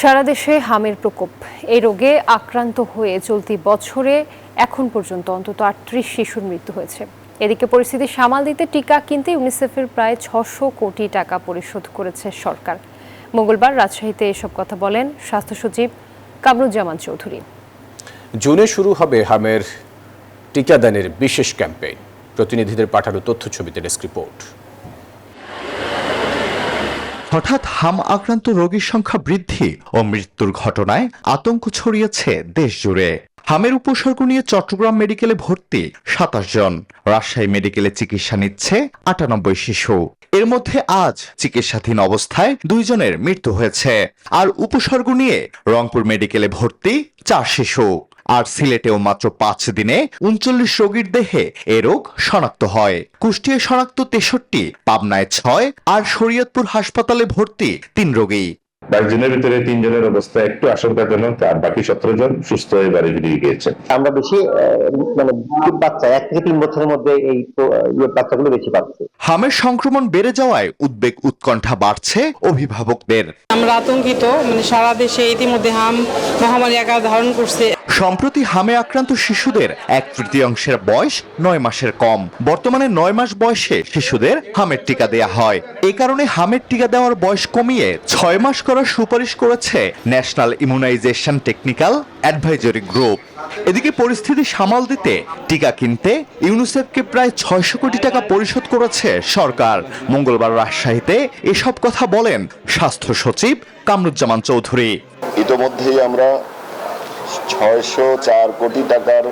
সারা দেশে হামের প্রকোপ। এই রোগে আক্রান্ত হয়ে চলতি বছরে এখন পর্যন্ত অন্তত ৩৮ শিশুর মৃত্যু হয়েছে। এদিকে পরিস্থিতি সামাল দিতে টিকা কিনতে ইউনিসেফের প্রায় ৬০০ কোটি টাকা পরিশোধ করেছে সরকার। মঙ্গলবার রাজশাহীতে এসব কথা বলেন স্বাস্থ্য সচিব কামরুজ্জামান চৌধুরী। জুনে শুরু হবে হামের টিকাদানের বিশেষ ক্যাম্পেইন। প্রতিনিধিদের পাঠানো তথ্য ছবিতে ডেস্ক রিপোর্ট। হঠাৎ হাম আক্রান্ত রোগীর সংখ্যা বৃদ্ধি ও মৃত্যুর ঘটনায় আতঙ্ক ছড়িয়েছে দেশ জুড়ে। হামের উপসর্গ নিয়ে চট্টগ্রাম মেডিকেলে ভর্তি ২৭ জন, রাজশাহী মেডিকেলে চিকিৎসা নিচ্ছে ৯৮ শিশু। এর মধ্যে আজ চিকিৎসাধীন অবস্থায় ২ জনের মৃত্যু হয়েছে। আর উপসর্গ নিয়ে রংপুর মেডিকেলে ভর্তি ৪ শিশু। আর সিলেটেও মাত্র ৫ দিনে ৩৯ রোগীর দেহে এ রোগ শনাক্ত হয়। কুষ্টিয়ায় শনাক্ত ৬৩, পাবনায় ৬ আর শরীয়তপুর হাসপাতালে ভর্তি ৩ রোগী। ২২ জনের ভিতরে ৩ জনের অবস্থা একটু আশঙ্কাজনক, আর বাকি ১৭ জন সুস্থ হয়ে বাড়ি ফিরে গিয়েছে। আমরা বেশি বাচ্চা ১ থেকে ৩ বছরের মধ্যে এই বাচ্চাগুলো বেশি পাচ্ছে। হামের সংক্রমণ বেড়ে যাওয়ায় উদ্বেগ উৎকণ্ঠা বাড়ছে অভিভাবকদের। আমরা আতঙ্কিত, সারা দেশে ইতিমধ্যে হাম মহামারী আকার ধারণ করছে। সম্প্রতি হামে আক্রান্ত শিশুদের ১/৩ বয়স ৯ মাসের কম। বর্তমানে ৯ মাস বয়সে শিশুদের হামের টিকা দেয়া হয়। এ কারণে হামের টিকা দেওয়ার বয়স কমিয়ে ৬ মাস করার সুপারিশ করেছে national immunisation technical advisory group. এদিকে পরিস্থিতি সামাল দিতে টিকা কিনতে ইউনিসেফকে প্রায় ৬০০ কোটি টাকা পরিশোধ করেছে সরকার। মঙ্গলবার রাজশাহীতে এসব কথা বলেন স্বাস্থ্য সচিব কামরুজ্জামান চৌধুরী। ইতোমধ্যেই আমরা ৬০৪ কোটি টাকার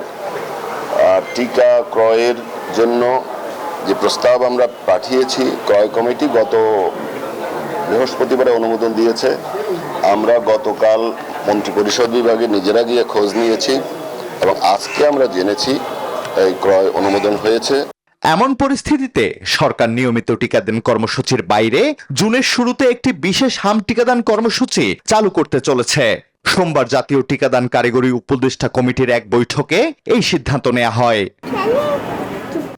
টিকা ক্রয়ের জন্য যে প্রস্তাব আমরা পাঠিয়েছি, ক্রয় কমিটি গত বৃহস্পতিবারে অনুমোদন দিয়েছে। আমরা গতকাল মন্ত্রিপরিষদ বিভাগে নিজেরা গিয়ে খোঁজ নিয়েছি এবং আজকে আমরা জেনেছি এই ক্রয় অনুমোদন হয়েছে। এমন পরিস্থিতিতে সরকার নিয়মিত টিকাদান কর্মসূচির বাইরে জুনের শুরুতে একটি বিশেষ হাম টিকাদান কর্মসূচি চালু করতে চলেছে। সোমবার জাতীয় টিকাদান কারিগরি উপদেষ্টা কমিটির এক বৈঠকে এই সিদ্ধান্ত নেওয়া হয়।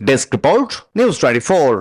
Desk report, news 24।